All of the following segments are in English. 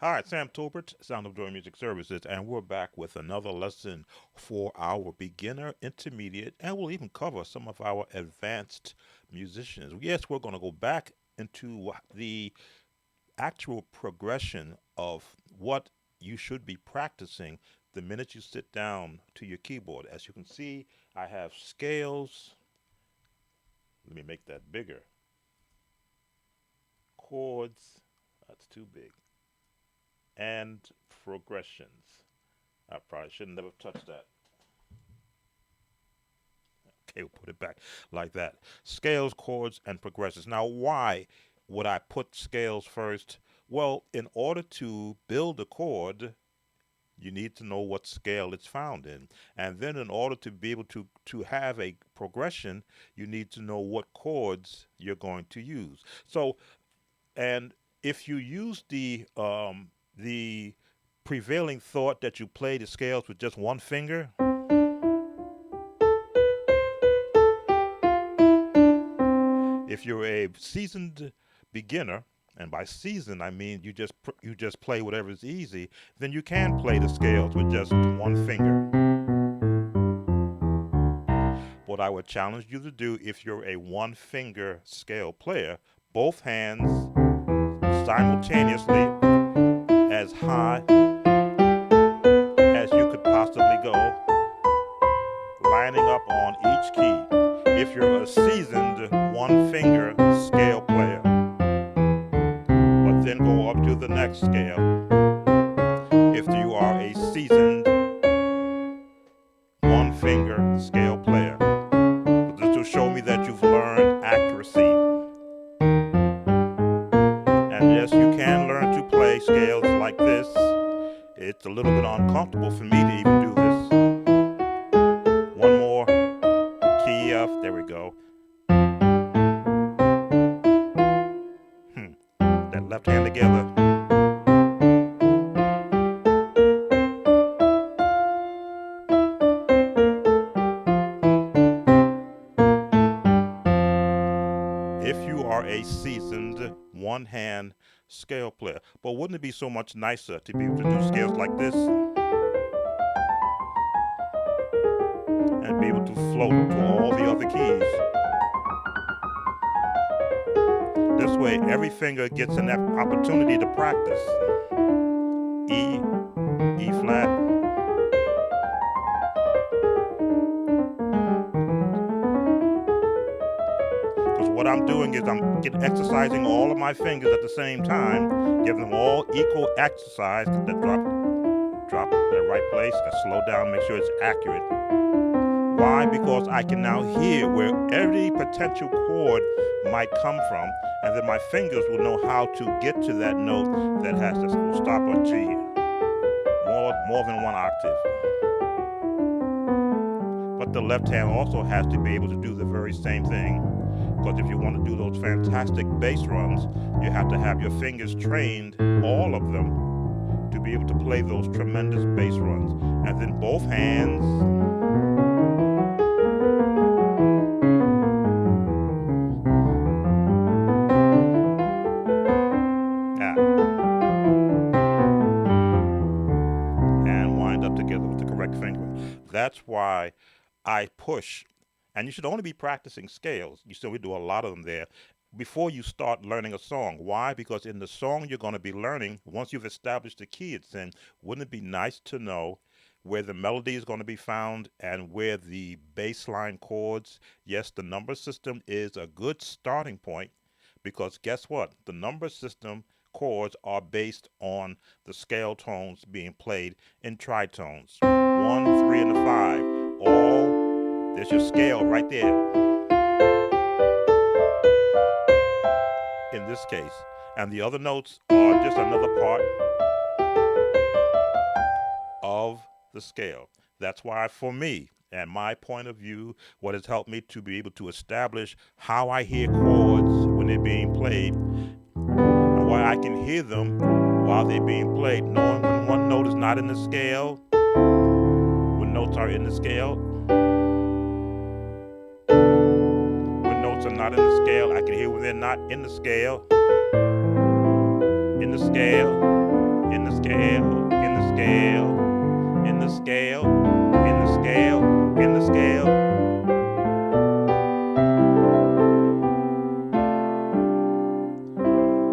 Hi, Sam Tolbert, Sound of Joy Music Services, and we're back with another lesson for our beginner, intermediate, and we'll even cover some of our advanced musicians. Yes, we're going to go back into the actual progression of what you should be practicing the minute you sit down to your keyboard. As you can see, I have scales. Let me make that bigger. Chords. That's too big. And progressions. I probably should never have touched that. Okay, we'll put it back like that. Scales, chords, and progressions. Now, why would I put scales first? Well, in order to build a chord, you need to know what scale it's found in. And then in order to be able to have a progression, you need to know what chords you're going to use. So, and if you use the prevailing thought that you play the scales with just one finger, if you're a seasoned beginner, and by season I mean you just play whatever is easy, then you can play the scales with just one finger. What I would challenge you to do if you're a one finger scale player, both hands simultaneously as high as you could possibly go, lining up on each key. If you're a seasoned one finger scale player, but then go up to the next scale. If you are a seasoned one finger scale player, this will show me that you've learned accuracy. And yes, you can learn to play scales like this. It's a little bit uncomfortable for me to even do this. One more key F. There we go. That left hand together. If you are a seasoned one hand scale player. But wouldn't it be so much nicer to be able to do scales like this and be able to float to all the other keys? This way, every finger gets an opportunity to practice. E, E flat. Because what I'm doing is I'm exercising all of my fingers at the same time, giving them all equal exercise. That drop in the right place. That slow down, make sure it's accurate. Why? Because I can now hear where every potential chord might come from, and then my fingers will know how to get to that note that has this will stop on G. More than one octave. But the left hand also has to be able to do the very same thing. Because if you want to do those fantastic bass runs, you have to have your fingers trained, all of them, to be able to play those tremendous bass runs. And then both hands. And wind up together with the correct fingering. That's why I push. And you should only be practicing scales. You still we do a lot of them there before you start learning a song. Why? Because in the song you're going to be learning, once you've established the key it's in, wouldn't it be nice to know where the melody is going to be found and where the bass line chords? Yes, the number system is a good starting point because guess what? The number system chords are based on the scale tones being played in tritones. 1, 3, and the 5. All there's your scale right there in this case. And the other notes are just another part of the scale. That's why, for me, and my point of view, what has helped me to be able to establish how I hear chords when they're being played, and why I can hear them while they're being played, knowing when one note is not in the scale, when notes are in the scale, when notes are not in the scale, I can hear when they're not in the scale, in the scale, in the scale, in the scale, in the scale, in the scale.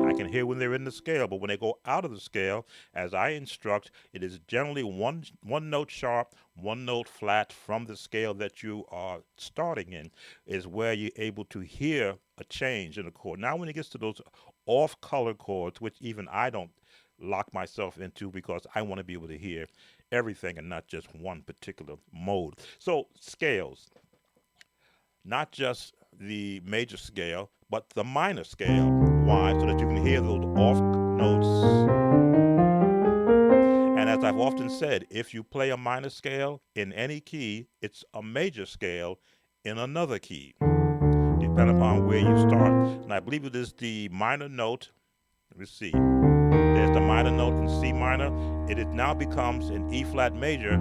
I can hear when they're in the scale, but when they go out of the scale, as I instruct, it is generally one note sharp, one note flat from the scale that you are starting in, is where you're able to hear a change in the chord. Now, when it gets to those off color chords, which even I don't lock myself into because I want to be able to hear everything and not just one particular mode. So, scales, not just the major scale, but the minor scale. Why? So that you can hear those off notes. And as I've often said, if you play a minor scale in any key, it's a major scale in another key, depending upon where you start. And I believe it is the minor note. Let me see. There's the minor note in C minor. It now becomes an E flat major,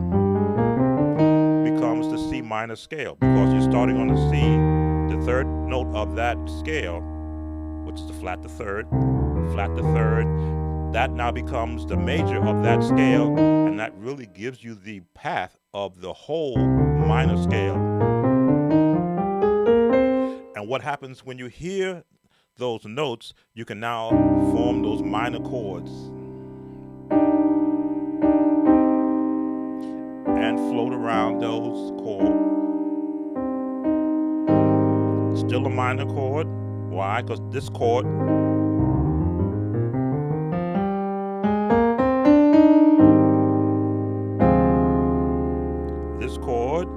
becomes the C minor scale because you're starting on the C, the third note of that scale, which is the flat the third, flat the third. That now becomes the major of that scale, and that really gives you the path of the whole minor scale. And what happens when you hear those notes, you can now form those minor chords and float around those chords. Still a minor chord. Why? Because this chord this chord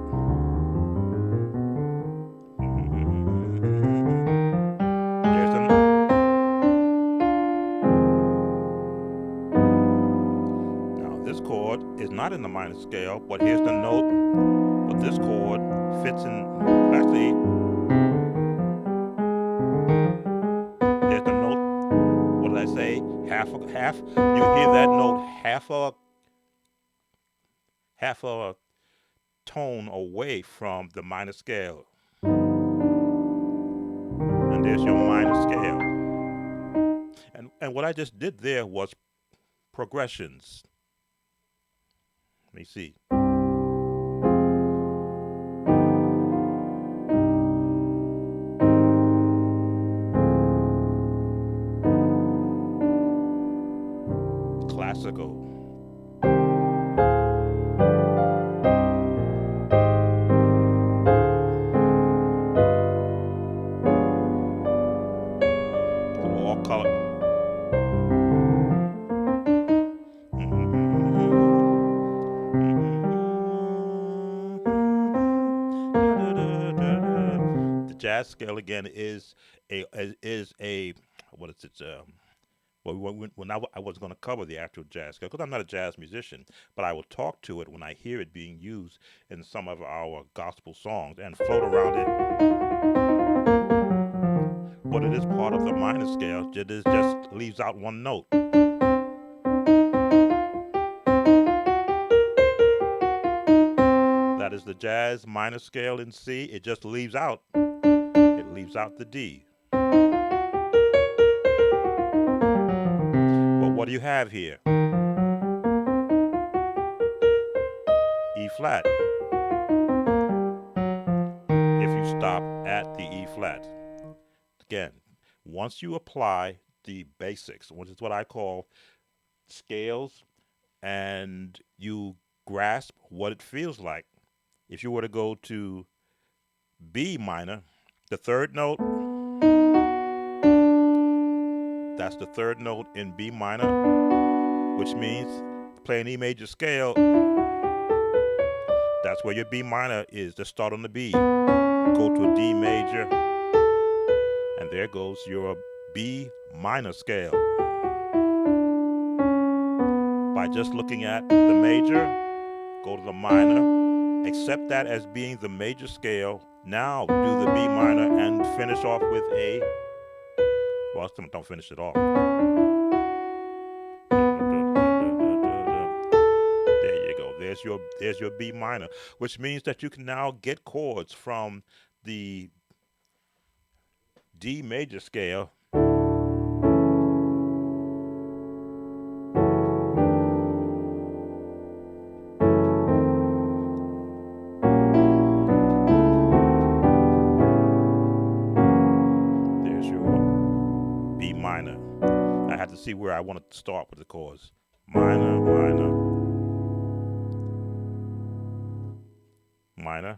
there's an now this chord is not in the minor scale, but here's the note. But this chord fits in. Actually, there's the note. What did I say? Half. You hear that note half a tone away from the minor scale, and there's your minor scale. And what I just did there was progressions. Let me see. Classical. All color. The jazz scale again is a what is it? Well, when I was going to cover the actual jazz scale, because I'm not a jazz musician, but I will talk to it when I hear it being used in some of our gospel songs and float around it. But it is part of the minor scale. It is just leaves out one note. That is the jazz minor scale in C. It just leaves out. It leaves out the D. But what do you have here? E flat. If you stop at the E flat. Again, once you apply the basics, which is what I call scales, and you grasp what it feels like. If you were to go to B minor, the third note, that's the third note in B minor, which means play an E major scale. That's where your B minor is. Just start on the B, go to a D major, and there goes your B minor scale. By just looking at the major, go to the minor, accept that as being the major scale. Now do the B minor and finish off with a. Well, don't finish it off. There you go. There's your B minor, which means that you can now get chords from the D major scale see where I want to start with the chords. Minor, minor, minor.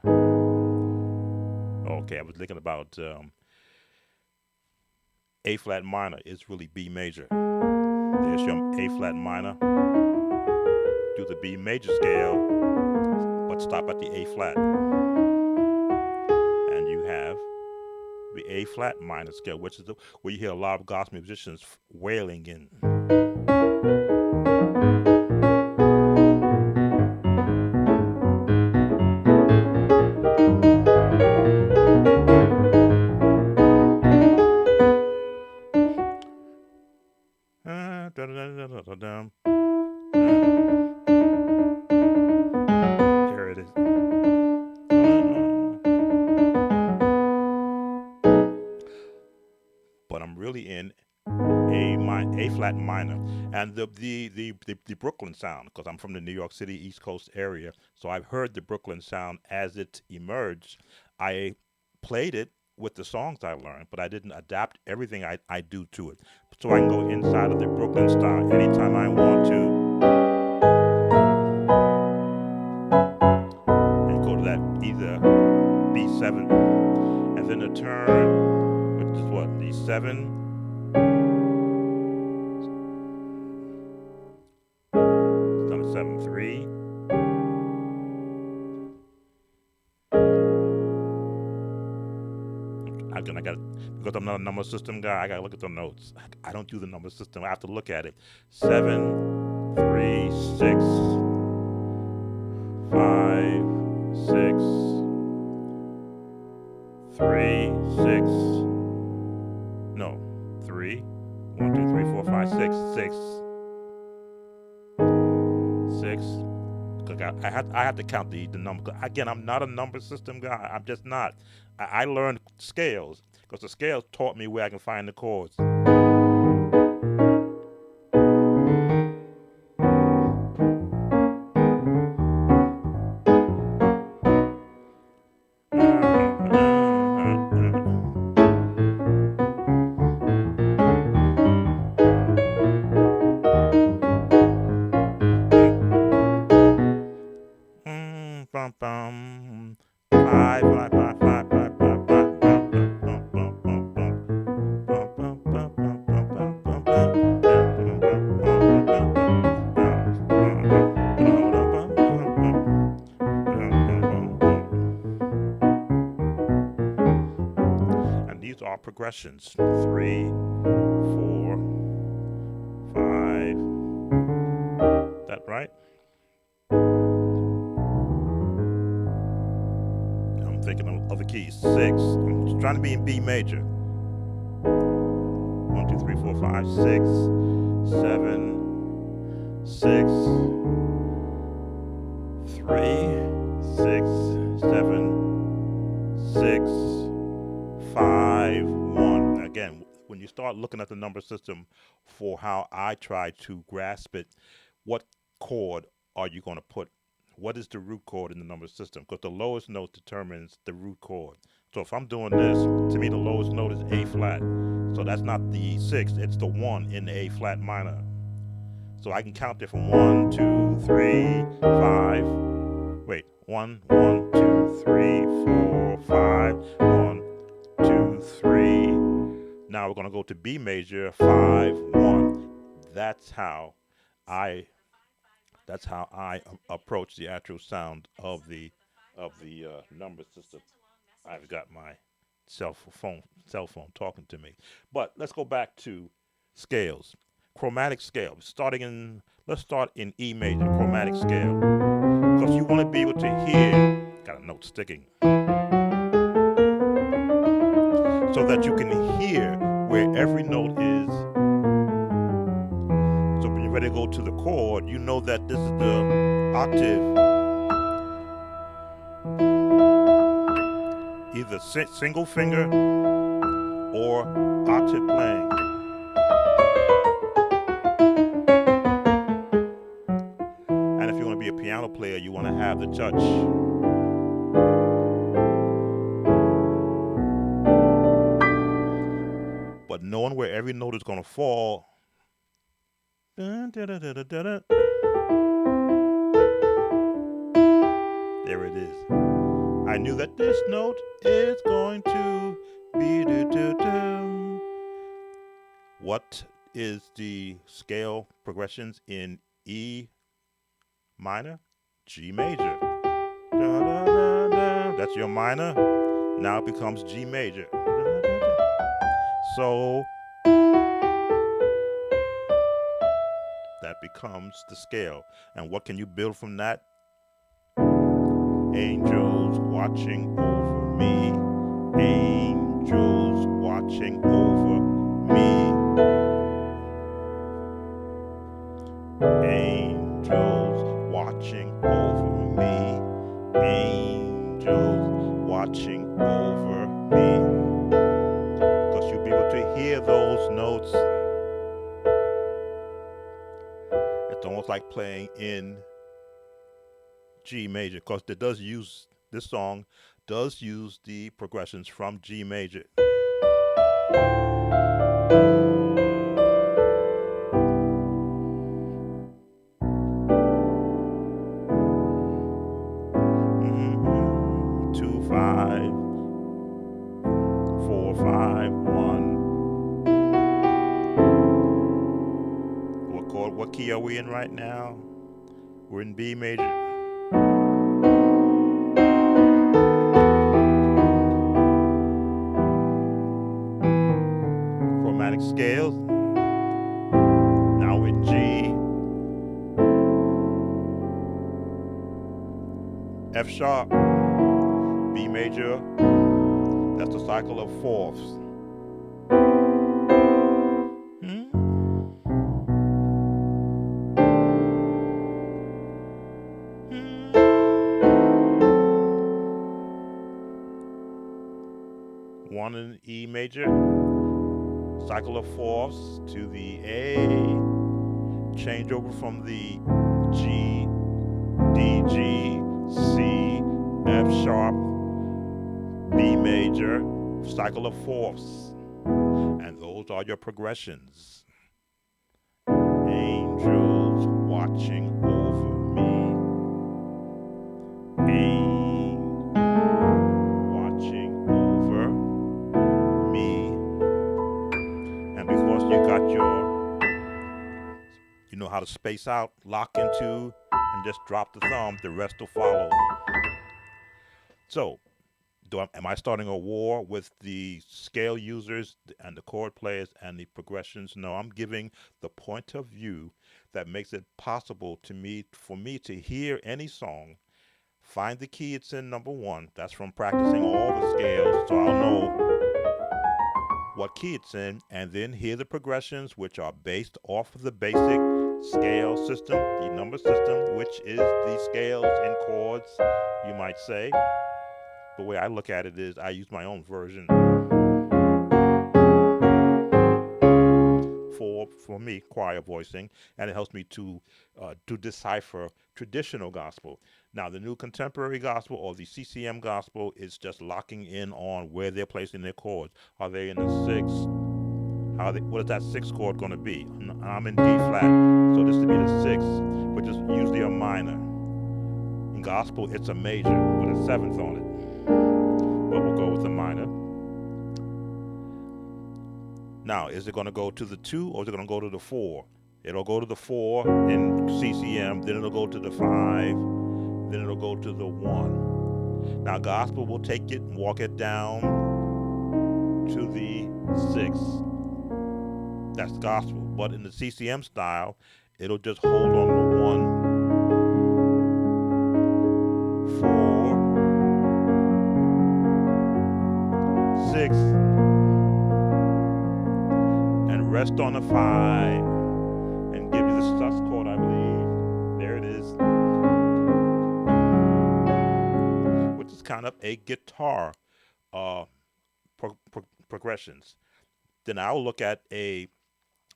Okay, I was thinking about A flat minor. It's really B major. There's your A flat minor. Do the B major scale, but stop at the A flat. And you have the A flat minor scale, which is where you hear a lot of gospel musicians wailing in. Here it is. But I'm really in A flat minor, and the Brooklyn sound, because I'm from the New York City East Coast area, so I've heard the Brooklyn sound as it emerged. I played it with the songs I learned, but I didn't adapt everything I do to it. So I can go inside of the Brooklyn style anytime I want to, and go to that either B7, and then the turn, which is what, D7. It's on a 7-3. Again, I got, because I'm not a number system guy, I gotta look at the notes. I don't do the number system. I have to look at it. 7, 3, 6, 5, 6, 3, 6. No, 3. 1, 2, 3, 4, 5, 6, 6. 6. I have to count the number. Again, I'm not a number system guy. I'm just not. I learned scales because the scales taught me where I can find the chords. Bum, bum. 5, 5, 5, 5, 5, 5, 5, and these are progressions. 3, 4, 5. That right? I'm thinking of other keys. 6. I'm trying to be in B major. 1, 2, 3, 4, 5, 6, 7, 6, 3, 6, 7, 6, 5, 1. Again, when you start looking at the number system for how I try to grasp it, what chord are you going to put? What is the root chord in the number system? Because the lowest note determines the root chord. So if I'm doing this, to me the lowest note is A flat. So that's not the 6, it's the 1 in the A flat minor. So I can count it from 1, 2, 3, 5. Wait, 1, 1, 2, 3, 4, 5. 1, 2, 3. Now we're going to go to B major, 5, 1. That's how I approach the actual sound of the number system. I've got my cell phone talking to me. But let's go back to scales. Chromatic scale. Let's start in E major, chromatic scale. Because you want to be able to hear, got a note sticking, so that you can hear where every note is. So when you're ready to go to the chord, you know that this is the octave, either single finger or octave playing. And if you want to be a piano player, you want to have the touch. But knowing where every note is going to fall Dun, dun, dun, dun, dun, dun, dun. There it is. I knew that this note is going to be do do do. What is the scale progressions in E minor? G major. Da, da, da, da. That's your minor. Now it becomes G major. Da, da, da, da. So that becomes the scale. And what can you build from that? Angels watching over me. Angels watching over me. Angels watching over me. Angels watching over me. Because you'll be able to hear those notes. It's almost like playing in G major, because it does use this song does use the progressions from G major. Mm-hmm. 2 5 4 5 1. What chord? What key are we in right now? We're in B major. Chromatic scales. Now we're in G, F sharp, B major. That's the cycle of fourths. One in E major, cycle of fourths to the A, change over from the G, D, G, C, F sharp, B major, cycle of fourths. And those are your progressions. Angels watching over me. Angels watching over me. And because you got you know how to space out, lock into, and just drop the thumb, the rest will follow. So, am I starting a war with the scale users and the chord players and the progressions? No, I'm giving the point of view that makes it possible for me to hear any song, find the key it's in, number one. That's from practicing all the scales, so I'll know what key it's in, and then hear the progressions, which are based off of the basic scale system, the number system, which is the scales and chords, you might say. The way I look at it is I use my own version for me, choir voicing, and it helps me to decipher traditional gospel. Now, the new contemporary gospel or the CCM gospel is just locking in on where they're placing their chords. Are they in the sixth? What is that sixth chord going to be? I'm in D flat, so this would be the sixth, which is usually a minor. In gospel, it's a major with a seventh on it, but we'll go with the minor. Now, is it going to go to the 2 or is it going to go to the 4? It'll go to the 4 in CCM, then it'll go to the 5, then it'll go to the 1. Now, gospel will take it and walk it down to the 6. That's gospel. But in the CCM style, it'll just hold on to 1, 4, 6, and rest on the 5 and give you the sus chord, I believe. There it is. Which is kind of a guitar progressions. Then I'll look at an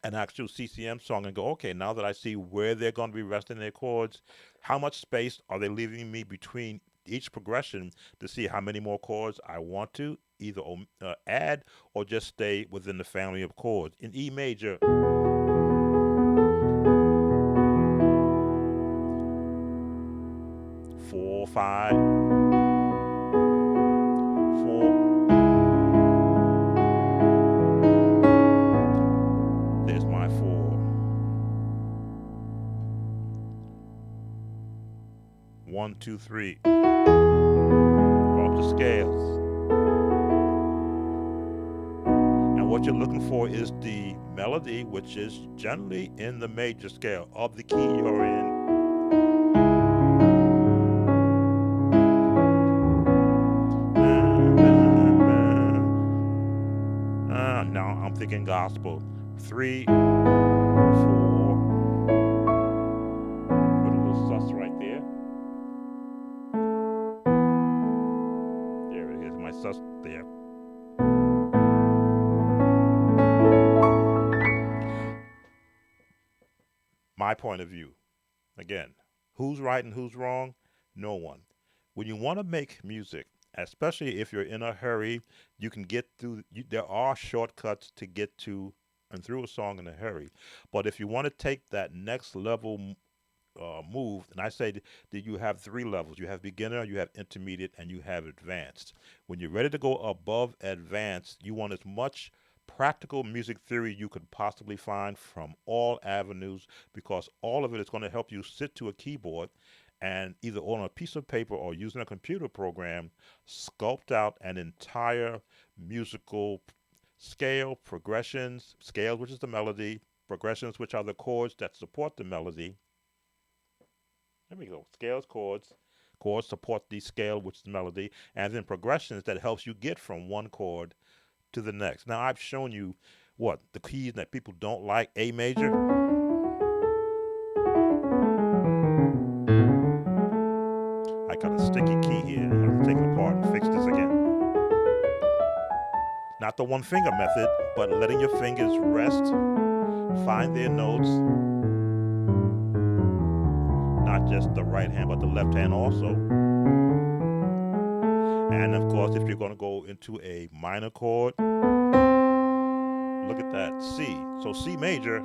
actual CCM song and go, okay, now that I see where they're going to be resting their chords, how much space are they leaving me between each progression to see how many more chords I want to either add or just stay within the family of chords. In E major, 4, 5, 4. There's my 4. 1, 2, 3. Off the scales. And what you're looking for is the melody, which is generally in the major scale of the key you're in. Now I'm thinking gospel. 3, 4. Put a little sus right there. There it is, my sus there. My point of view. Again, who's right and who's wrong? No one. When you want to make music, especially if you're in a hurry, you can get through. There are shortcuts to get to and through a song in a hurry. But if you want to take that next level move, and I say that you have 3 levels. You have beginner, you have intermediate, and you have advanced. When you're ready to go above advanced, you want as much practical music theory you could possibly find from all avenues, because all of it is going to help you sit to a keyboard and either on a piece of paper or using a computer program sculpt out an entire musical scale, progressions, scales, which is the melody, progressions, which are the chords that support the melody. There we go. Scales, chords. Chords support the scale, which is the melody, and then progressions that helps you get from one chord to the next. Now I've shown you what the keys that people don't like. A major. I got a sticky key here. I'm going to take it apart and fix this again. Not the one finger method, but letting your fingers rest, find their notes. Not just the right hand, but the left hand also. And of course, if you're going to go into a minor chord, look at that, C. So C major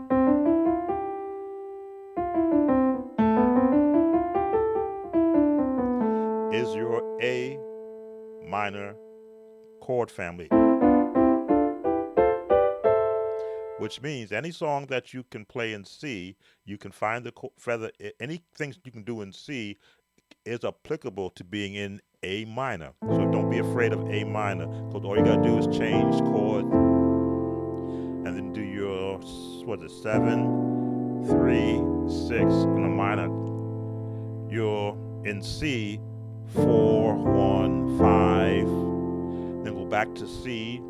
is your A minor chord family, which means any song that you can play in C, you can find the feather. Anything you can do in C is applicable to being in A minor. So don't be afraid of A minor, because all you gotta do is change chords and then do your 7, 3, 6 in a minor. You're in C, 4, 1, 5. Then go back to C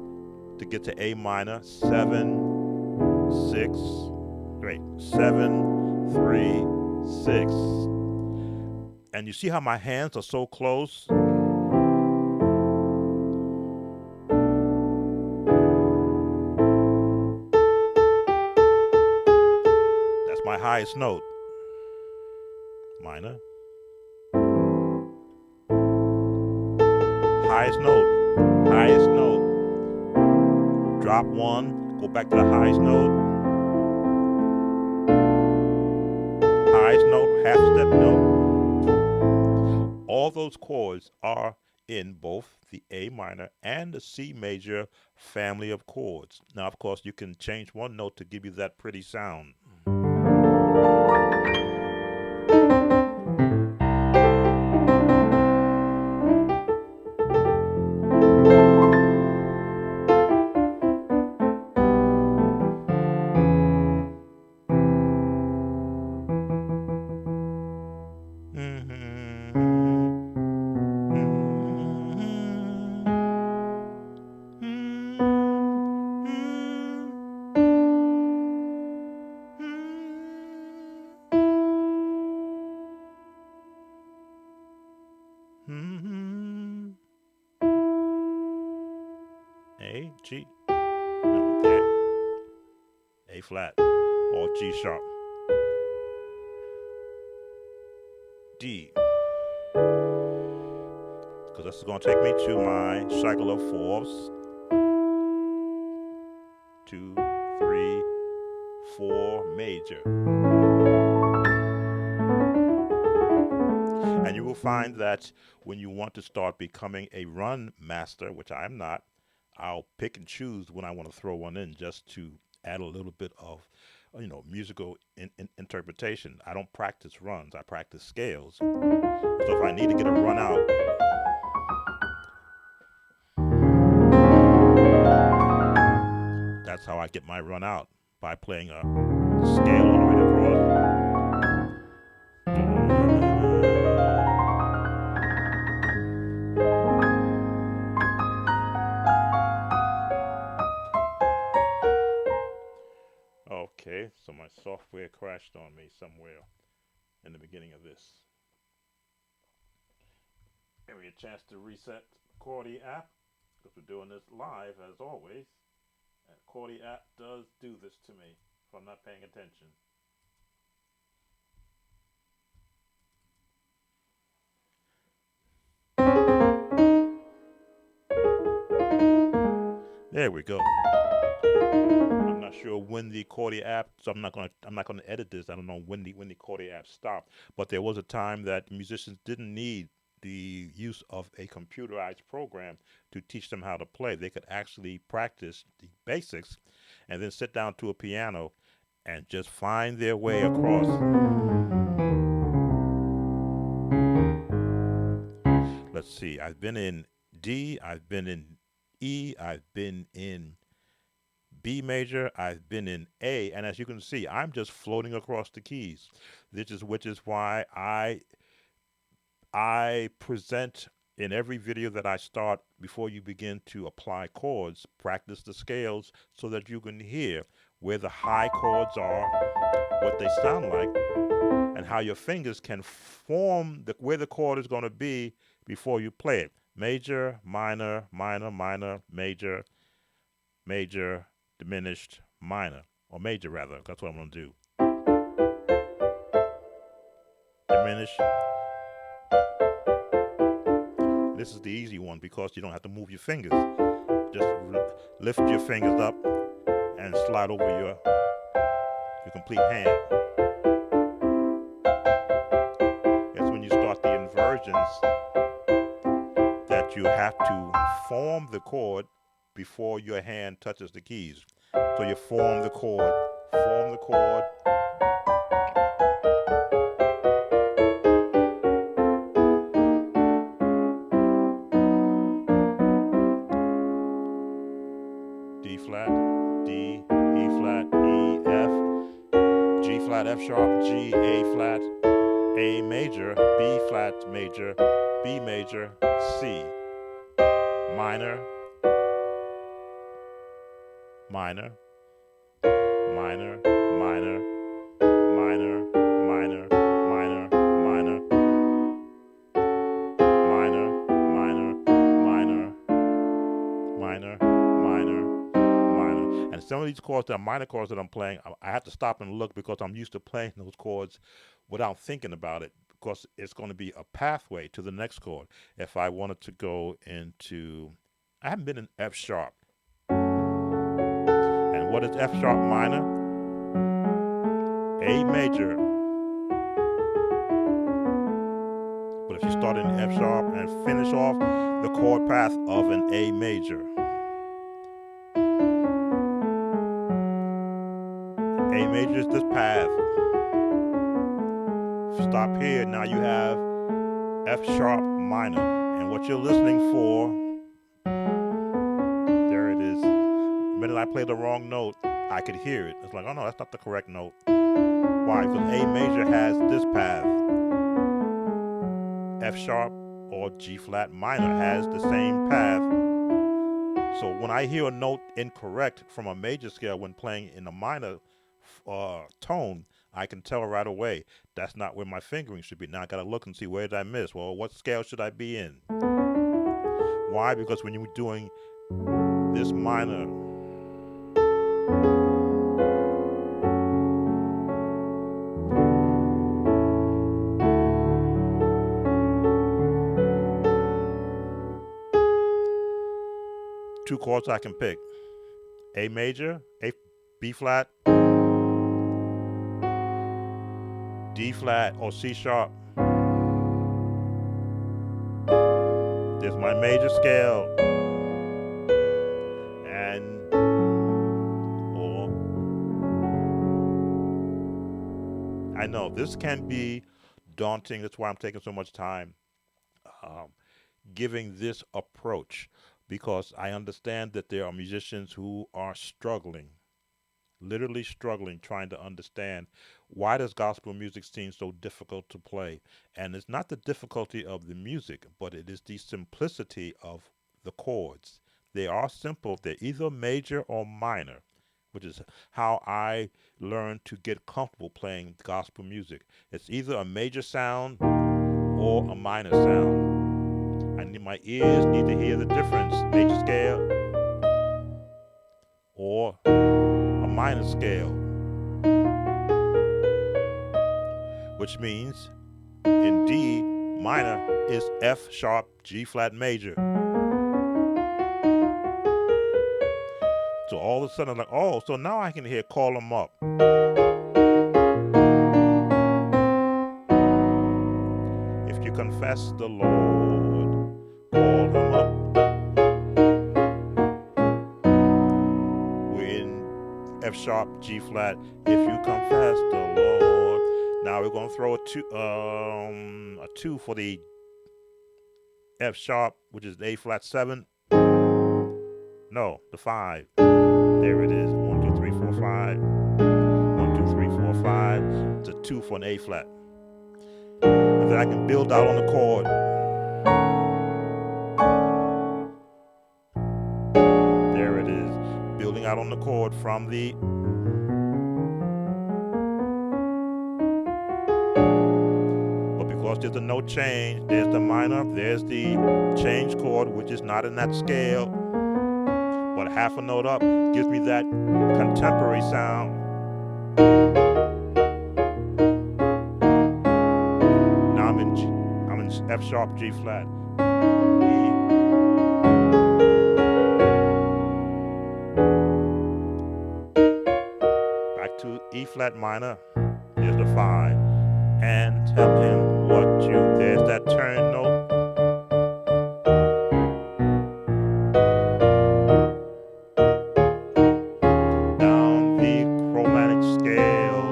to get to A minor, 7, 6, 7, 3, 6. And you see how my hands are so close? That's my highest note. Minor. Highest note. Highest note. Drop 1, go back to the highest note. Highest note, half step note. All those chords are in both the A minor and the C major family of chords. Now, of course, you can change one note to give you that pretty sound. A, G, no, there, A flat, or G sharp, D, because this is going to take me to my cycle of 4s, 2, 3, 4 major. And you will find that when you want to start becoming a run master, which I am not, I'll pick and choose when I want to throw one in just to add a little bit of, musical interpretation. I don't practice runs. I practice scales. So if I need to get a run out, that's how I get my run out by playing a scale all the way across. Okay, so my software crashed on me somewhere in the beginning of this. Give me a chance to reset the Chordy app because we're doing this live as always. And Chordy app does do this to me if I'm not paying attention. There we go. I'm not sure when the Chordy app, so I'm not gonna edit this. I don't know when the Chordy app stopped, but there was a time that musicians didn't need the use of a computerized program to teach them how to play. They could actually practice the basics and then sit down to a piano and just find their way across. Let's see, I've been in D, I've been in E, I've been in B major, I've been in A, and as you can see, I'm just floating across the keys. Which is why I present in every video that I start before you begin to apply chords, practice the scales so that you can hear where the high chords are, what they sound like, and how your fingers can form where the chord is going to be before you play it. Major, minor, minor, minor, major, major, diminished, minor, or major rather. That's what I'm going to do. Diminish. This is the easy one because you don't have to move your fingers. Just lift your fingers up and slide over your complete hand. It's when you start the inversions that you have to form the chord before your hand touches the keys. So you form the chord, D flat, D, E flat, E, F, G flat, F sharp, G, A flat, A major, B flat major, B major, C, minor, minor, minor, minor, minor, minor, minor, minor, minor, minor, minor, minor, minor, minor. And some of these chords that are minor chords that I'm playing, I have to stop and look because I'm used to playing those chords without thinking about it because it's going to be a pathway to the next chord. If I wanted to go into, I haven't been in F sharp. And what is F sharp minor? A major. But if you start in F sharp and finish off the chord path of an A major. A major is this path. Stop here, now you have F sharp minor. And what you're listening for, there it is. The minute I play the wrong note, I could hear it. It's like, oh no, that's not the correct note. Why? Because A major has this path. F sharp or G flat minor has the same path. So when I hear a note incorrect from a major scale when playing in a minor tone, I can tell right away that's not where my fingering should be. Now I gotta look and see where did I miss. Well, what scale should I be in? Why? Because when you're doing this minor, two chords I can pick: A major, B flat, D flat, or C sharp. And when I play the wrong note, I could hear it. It's like, oh no, that's not the correct note. Why? Because A major has this path. F sharp or G flat minor has the same path. So when I hear a note incorrect from a major scale when playing in a minor tone, I can tell right away that's not where my fingering should be. Now I gotta look and see where did I miss. Well, what scale should I be in? Why? Because when you're doing this minor, two chords I can pick: A major, B flat, There's my major scale, and or I know this can be daunting. That's why I'm taking so much time um, giving this approach because I understand that there are musicians who are struggling, literally struggling, trying to understand why does gospel music seem so difficult to play. And it's not the difficulty of the music, but it is the simplicity of the chords. They are simple. They're either major or minor, which is how I learned to get comfortable playing gospel music. It's either a major sound or a minor sound. My ears need to hear the difference, major scale or a minor scale, which means in D minor is F sharp, G flat major. So all of a sudden, I'm like, oh, so now I can hear call them up. If you confess the Lord, call him up. We're in F sharp, G flat. If you confess the Lord. Now we're gonna throw a two for the F sharp, which is the A flat 7. No, the 5. There it is. 1, 2, 3, 4, 5. 1, 2, 3, 4, 5. It's a 2 for an A flat. And then I can build out on the chord. There it is. Building out on the chord from the because there's a note change, there's the minor, there's the change chord, which is not in that scale, but half a note up gives me that contemporary sound. Now I'm in F sharp, G flat. Back to E flat minor, there's the 5. And tell him what you, there's that turn note. Down the chromatic scale.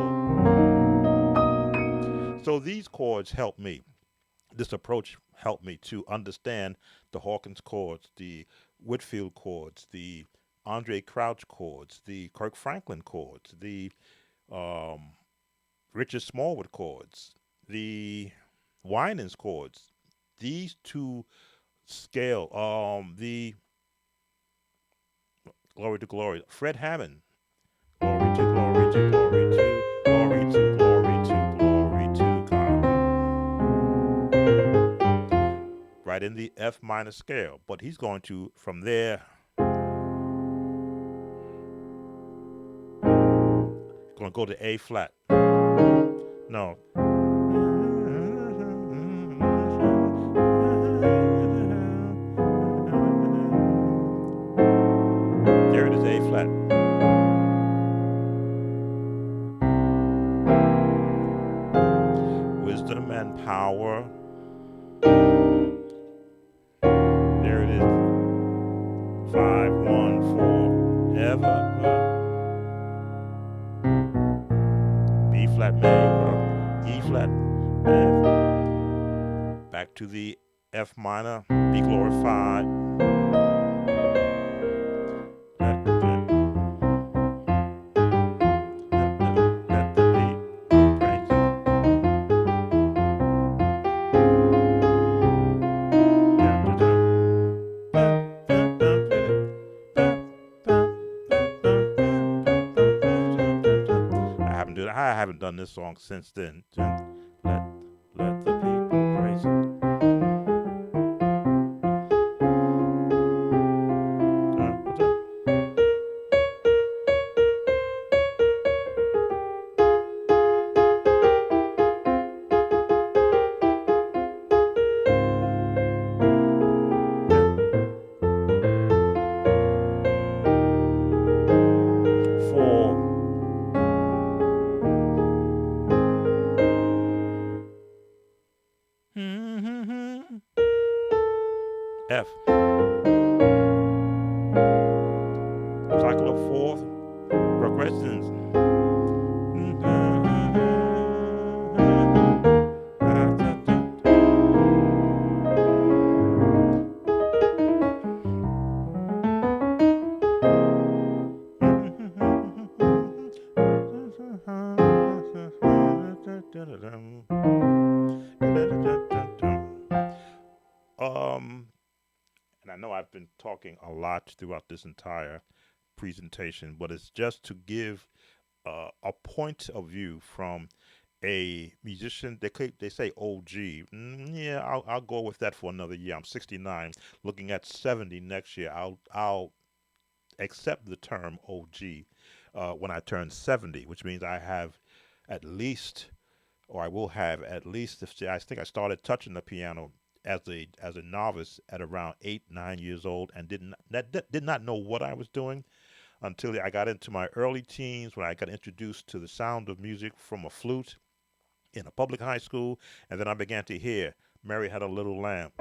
So these chords help me. This approach helped me to understand the Hawkins chords, the Whitfield chords, the Andre Crouch chords, the Kirk Franklin chords, the Richard Smallwood chords, the Winans chords. These two scale, the Glory to Glory, Fred Hammond, Glory to Glory to Glory to Glory to Glory to Glory to God. Right in the F minor scale, but he's going to, from there, going to go to A flat. No. There it is, A flat. Wisdom and power. There it is. 5, 1, 4, ever. B flat major, E flat, F. Back to the F minor, B glorified. Let the beat praise I haven't done this song since then. Let the people praise it. 4. F. Cycle of fourth progressions. Um, and I know I've been talking a lot throughout this entire presentation, but it's just to give a point of view from a musician. They say OG. Yeah, I'll go with that for another year. I'm 69, looking at 70 next year. I'll accept the term OG when I turn 70, which means I have at least, or I will have at least. If I think I started touching the piano as a novice at around 8 9 years old, and did not know what I was doing until I got into my early teens when I got introduced to the sound of music from a flute in a public high school, and then I began to hear Mary Had a Little Lamb.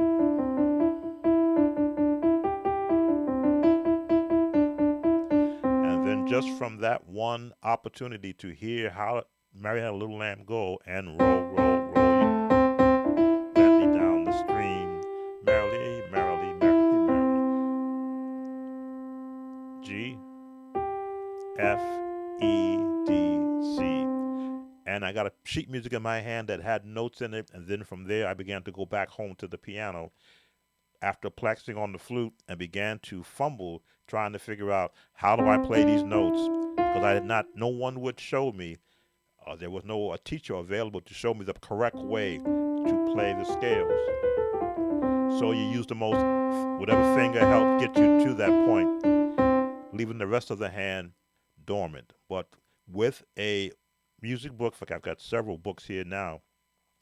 And then just from that one opportunity to hear how Mary Had a Little Lamb go and roll, roll, roll gently down the stream, merrily, merrily, merrily, merrily. G, F, E, D, C. And I got a sheet music in my hand that had notes in it, and then from there I began to go back home to the piano after practicing on the flute and began to fumble trying to figure out how do I play these notes because I did not, no one would show me. There was no a teacher available to show me the correct way to play the scales. So you use the most, whatever finger helped get you to that point, leaving the rest of the hand dormant. But with a music book, like I've got several books here now.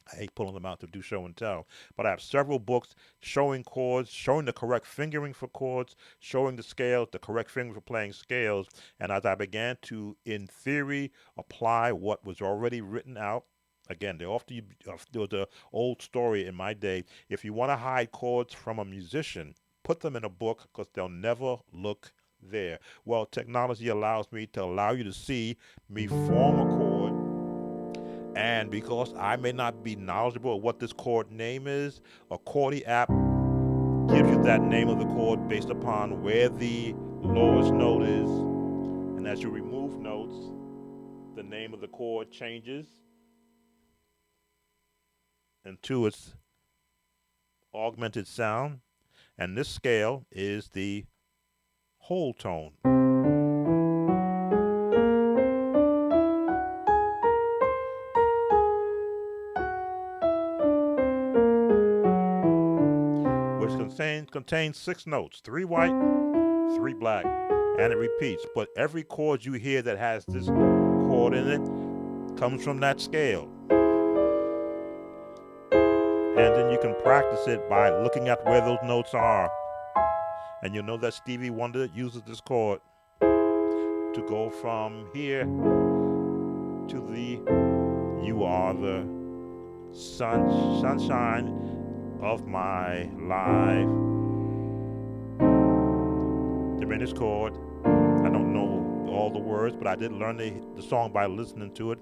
I hate pulling them out to do show and tell, but I have several books showing chords, showing the correct fingering for chords, showing the scales, the correct fingering for playing scales. And as I began to, in theory, apply what was already written out, again, there was an old story in my day. If you want to hide chords from a musician, put them in a book because they'll never look there. Well, technology allows me to allow you to see me form a chord, and because I may not be knowledgeable of what this chord name is, a chordy app gives you that name of the chord based upon where the lowest note is. And as you remove notes, the name of the chord changes into its augmented sound. And this scale is the whole tone, which contains six notes, three white, three black, and it repeats. But every chord you hear that has this chord in it comes from that scale. And then you can practice it by looking at where those notes are. And you'll know that Stevie Wonder uses this chord to go from here to the "You are the sunshine of my life." Diminished chord. I don't know all the words, but I did learn the song by listening to it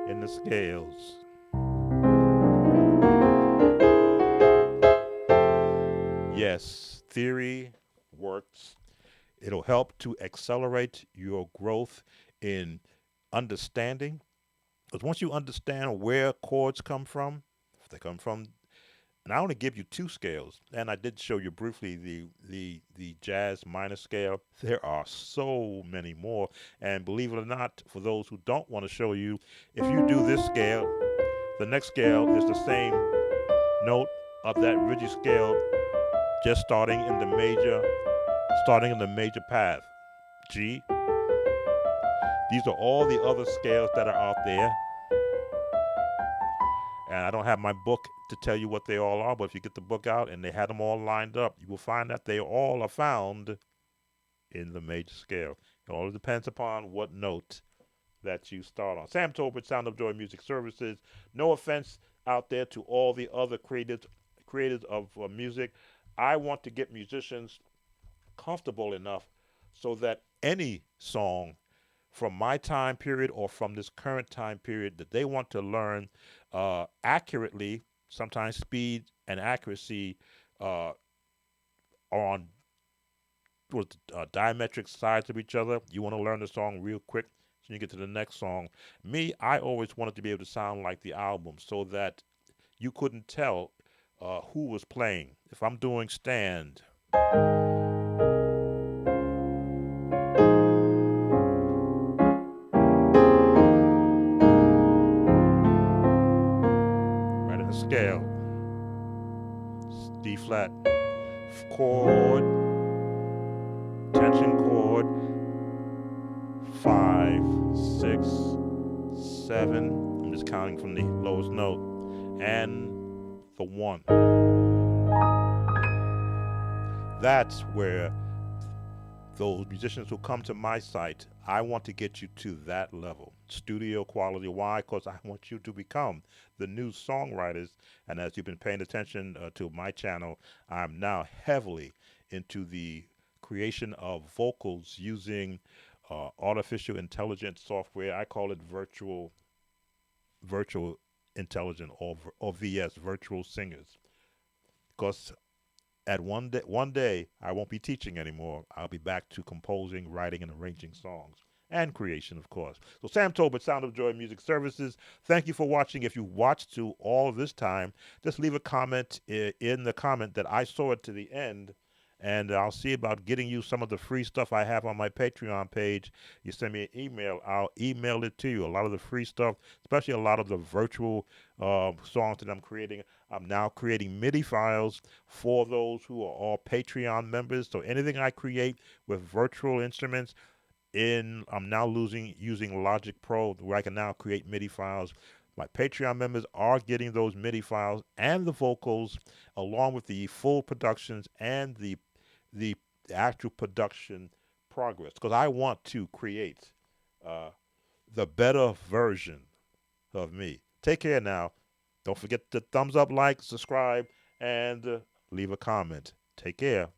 in the scales. Yes, theory works. It'll help to accelerate your growth in understanding. Because once you understand where chords come from, if they come from, and I only give you two scales, and I did show you briefly the jazz minor scale. There are so many more, and believe it or not, for those who don't want to show you, if you do this scale, the next scale is the same note of that rigid scale, just starting in the major path, G. These are all the other scales that are out there. And I don't have my book to tell you what they all are, but if you get the book out and they had them all lined up, you will find that they all are found in the major scale. It all depends upon what note that you start on. Sam Tolbert, Sound of Joy Music Services. No offense out there to all the other creators of music. I want to get musicians comfortable enough so that any song from my time period or from this current time period that they want to learn accurately, sometimes speed and accuracy uh, on with diametric sides of each other. You want to learn the song real quick so you get to the next song. Me, I always wanted to be able to sound like the album so that you couldn't tell who was playing. If I'm doing Stand, right in the scale, D flat, chord, tension chord, 5, 6, 7. I'm just counting from the lowest note, and the 1. That's where those musicians who come to my site, I want to get you to that level. Studio quality. Why? Because I want you to become the new songwriters. And as you've been paying attention to my channel, I'm now heavily into the creation of vocals using artificial intelligence software. I call it virtual intelligent or VS, virtual singers. Because at one day, I won't be teaching anymore. I'll be back to composing, writing, and arranging songs. And creation, of course. So, Sam Tolbert, Sound of Joy Music Services. Thank you for watching. If you watched to all of this time, just leave a comment in the comment that I saw it to the end, and I'll see about getting you some of the free stuff I have on my Patreon page. You send me an email, I'll email it to you. A lot of the free stuff, especially a lot of the virtual songs that I'm creating. I'm now creating MIDI files for those who are all Patreon members. So anything I create with virtual instruments I'm now using Logic Pro where I can now create MIDI files. My Patreon members are getting those MIDI files and the vocals along with the full productions and the actual production progress because I want to create uh, the better version of me. Take care now. Don't forget to thumbs up, like, subscribe, and leave a comment. Take care.